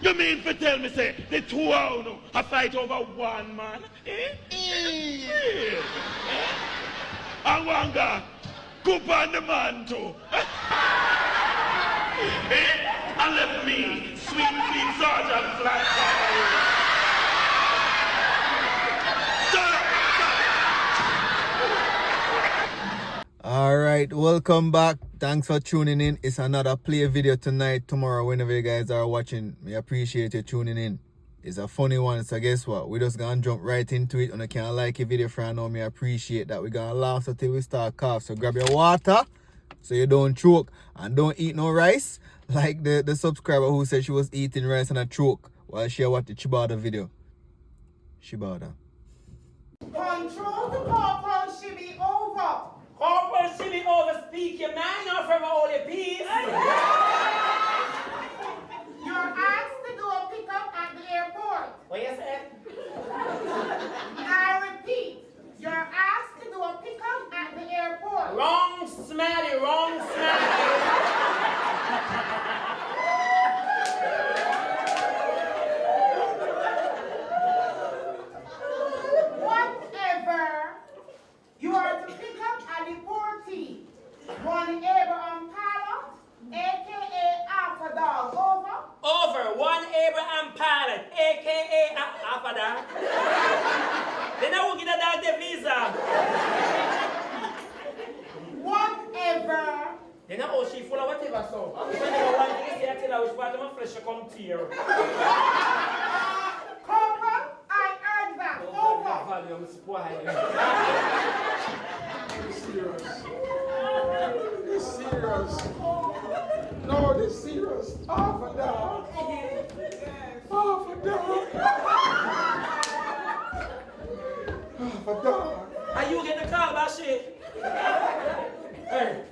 You mean to tell me, say, the two of you a fight over one man? Eh? Eh? And one guy, coop on the man too. And let me, sweet Sarge and flat fire. Alright, welcome back. Thanks for tuning in. It's another play video tonight, tomorrow, whenever you guys are watching. We appreciate you tuning in. It's a funny one, so guess what? We're just gonna jump right into it. And I can't like a video for now. Me appreciate that. We're gonna laugh until we start cough. So grab your water so you don't choke. And don't eat no rice. Like the subscriber who said she was eating rice and a choke while she watched the Chibada video. Chibada. Control the corporal should be over. Corporal should be over. Speak your mind or from all your peace. You're asked to do a pickup at the airport. What you say? I repeat, you're asked to do a pickup at the airport. Wrong smelly, wrong smelly. Whatever. You are to pick up a deportee. One Abraham Pilot, a.k.a. Alpha Dog. Over. Over. One Abraham Pilot, a.k.a. Alpha Dog. Then I will get a dog the visa. Whatever. Then I she full of whatever so. When I want to say I tell her which part of my flesh come tear. Corporal, I urge that. Over. This serious. No, this serious. Half a dog. Half a dog. Half a dog. And you get the call, Bashi? Hey,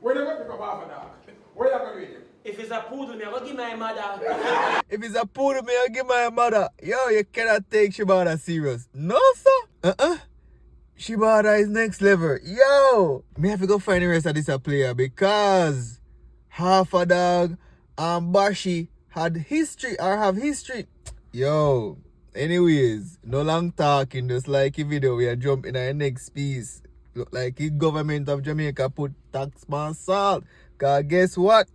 where you going to pick up half a dog? Where you going to do it? If it's a poodle, me, I go give my mother. If it's a poodle, me, I'll give my mother. Yo, you cannot take Shibada serious. No, sir. Shibada is next level. Yo, me have to go find the rest of this player because half a dog and Bashi had history or have history. Yo, anyways, no long talking, just like a video, we are jumping in our next piece. Look like the government of Jamaica put tax on salt. Cause guess what?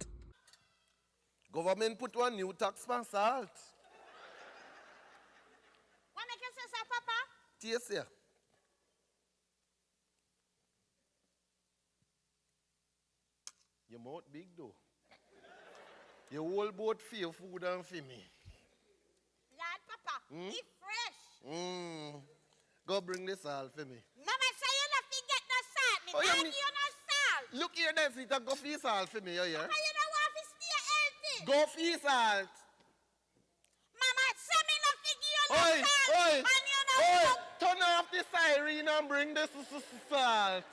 Government put one new tax on salt. What make you say, sir, Papa? Yes, sir. Your mouth big though. Your whole boat for your food and for me. Lord, Papa, be fresh. Go bring the salt for me. Mama say you not to get no salt. Me Oh, not you give you no salt. Look here, then, see, go for your salt for me, you hear? Papa, you don't want to stay healthy. Go for your salt. Mama say me not to give you no Oi, salt. oi, And you know oi, turn off the siren and bring the salt.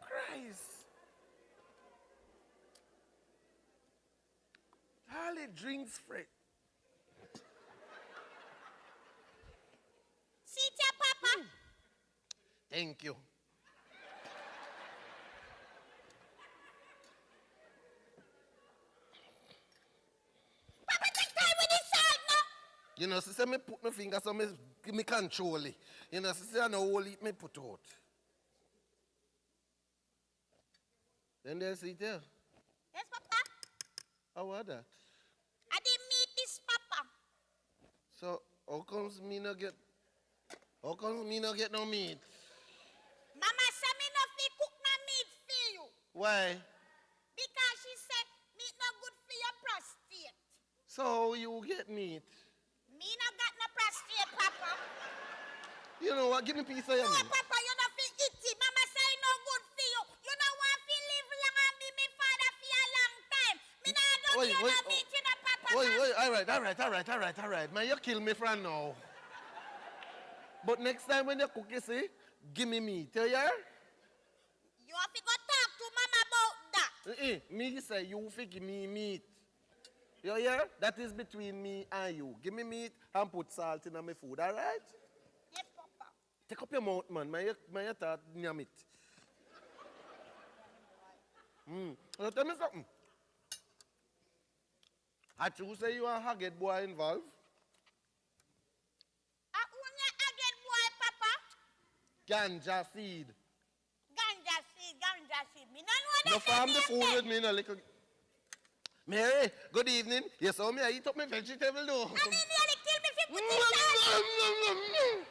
Christ. Harley drinks Fred. See ya, Papa. Thank you. Papa, take time with the salt now. You know, sister, me put my finger so me control it. You know, sister, I know all it me put out. Then they'll see it there. Yes, Papa. How was that? I didn't meet this Papa. So, how comes me not get no meat? Mama say me not fit cook no meat for you. Why? Because she said meat not good for your prostate. So you get meat. Me not got no prostate, Papa. You know what? Give me a piece of your No, meat. Papa, you not fit eat it. Mama say no good for you. You don't want to live long and be me father for a long time. Me not don't Wait, you wait, no meat, you know, Papa. Wait, all right. Man, you kill me from now. But next time when you cook, you see, give me meat, you hear? You have to go talk to Mama about that. Me say, you fi give me meat. You hear? That is between me and you. Give me meat and put salt in my food, all right? Yes, Papa. Take up your mouth, man. My thought, nyam it. So tell me something. I true say you and Haggett boy involved. I get boy, Papa. Ganja seed. Ganja seed. Me don't know No farm the food with me, no little. Mary, good evening. Yes, so me I eat up my vegetable though. And he nearly killed me if you put this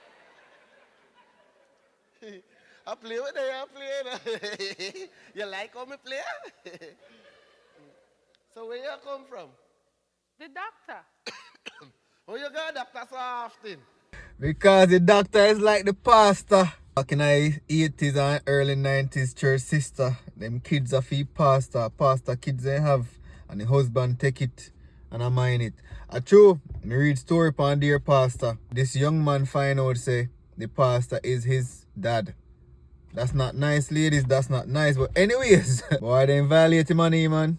I play with you, You like how me play? So where you come from? The doctor. Oh, you got a doctor so often? Because the doctor is like the pastor. Back in the 80s and early 90s, church sister, them kids are feed pastor. Pastor kids they have, and the husband take it and I mind it. True, me read story upon dear pastor. This young man find out say the pastor is his dad. That's not nice, ladies. That's not nice. But anyways, boy, they violate the money, man.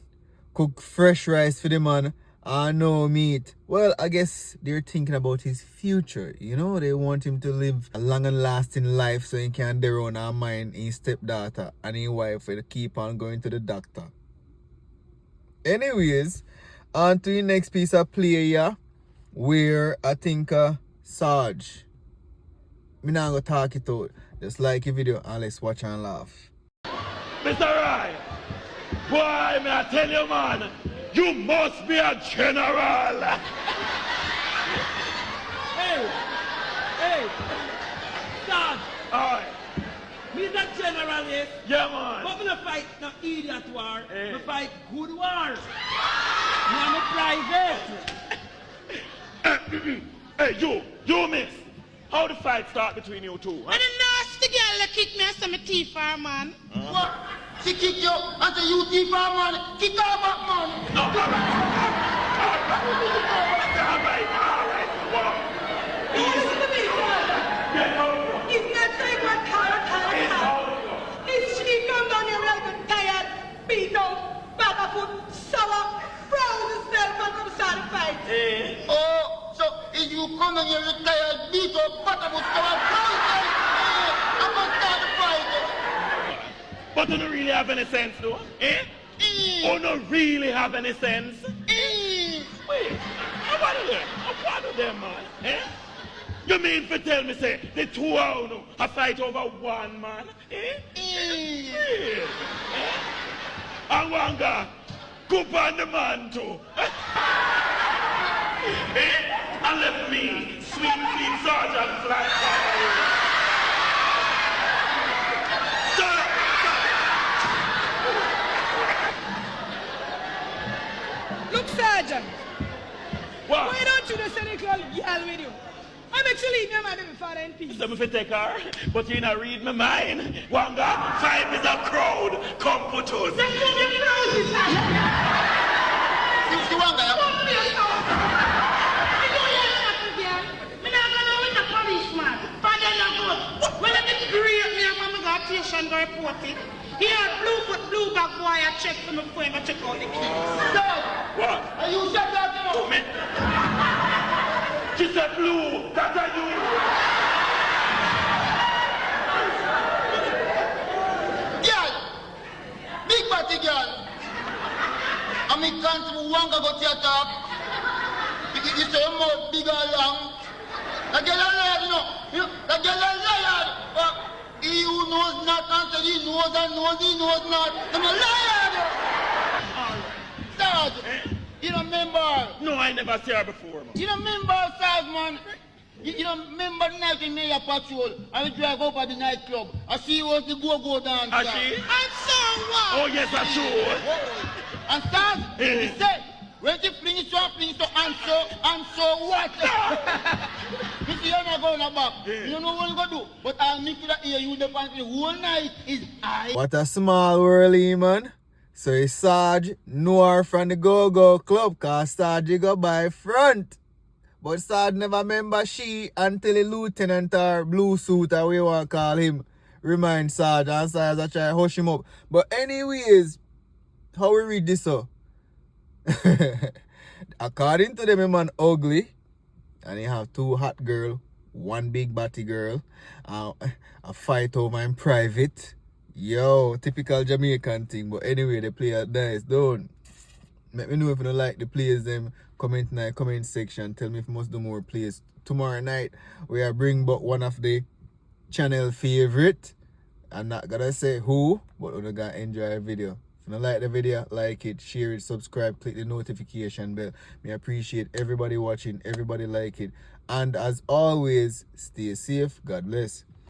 Cook fresh rice for the man. No meat. Well, I guess they're thinking about his future. You know, they want him to live a long and lasting life so he can their own and mind his stepdaughter and his wife will keep on going to the doctor. Anyways, on to the next piece of play here, where I think Sarge. Me not gonna talk it out. Just like the video and let's watch and laugh. Mr. Ryan, boy, may I tell you, man, you must be a general. Hey, Sarge, Aye. me that general is. Yeah, man. But me no fight no idiot war. Hey. Me fight good war. Me am a private. Hey, you miss. How the fight start between you two? Huh? And the nasty girl that kicked me and some teeth for man. What? She kick you and say you thief her man. Kick her back, man. No, all right. Well, Listen to me, sir. get out. It's not saying what tired. If she come down here like a tired, beat out, bag of food, sour, frown herself and come start the fight. Oh, so if you come and you're retired, beat up, butterwood, I'm gonna start the fight. But you don't really have any sense, though, eh? You don't really have any sense. Wait, what of them, man, eh? You mean to tell me, say, the two of them a fight over one man, eh? Eh? And one guy, coop on the man, too. Eh? And let me, sweet Sarge and fly power. Shut up! Look, Sergeant, What? why don't you just send a girl yell with you? I'm actually leaving your man and father in peace. Let me take her, but you not read my mind. Wanga, 5 is a crowd. Come put us. Here, blue bag boy, I check for my phone, I check out the keys. What? Are you shut up, Oh, me. She said blue. That are you. Girl, big body girl. I'm in country, Wanga got your top. You say your mouth big and long. That girl a liar, you know. That girl a liar. He who knows not until he knows and knows he knows not. I'm a liar. All right. Sarge, Eh? you don't remember? No, I never see her before, man. You don't remember, Sarge, man? You don't remember the night in Mayor Patrol and we drive up at the nightclub. I see you was the go-go dancer. And she? And so what? Oh, yes, I sure. And Sarge, Eh. he said, when you fling it so, and so what? You see, you're not going back. Eh. You don't know what you're going to do. But I'll make you that ear you the pants the whole night is I. What a small world, man. So it's Sarge Noir from the Go-Go Club, cause Sarge go by front. But Sarge never remember she until the lieutenant or blue suit or we want to call him remind Sarge and Sarge I try to hush him up. But anyways, how we read this up? According to them, a man ugly and he have 2 hot girl, 1 big batty girl, a fight over in private. Yo, typical Jamaican thing, but anyway, they play it nice, don't. Let me know if you don't like the plays them. Comment in the comment section. Tell me if you must do more plays. Tomorrow night, we are bring back one of the channel favorite. I'm not gonna say who, but we're gonna enjoy the video. If you don't like the video, like it, share it, subscribe, click the notification bell. I appreciate everybody watching, everybody like it. And as always, stay safe. God bless.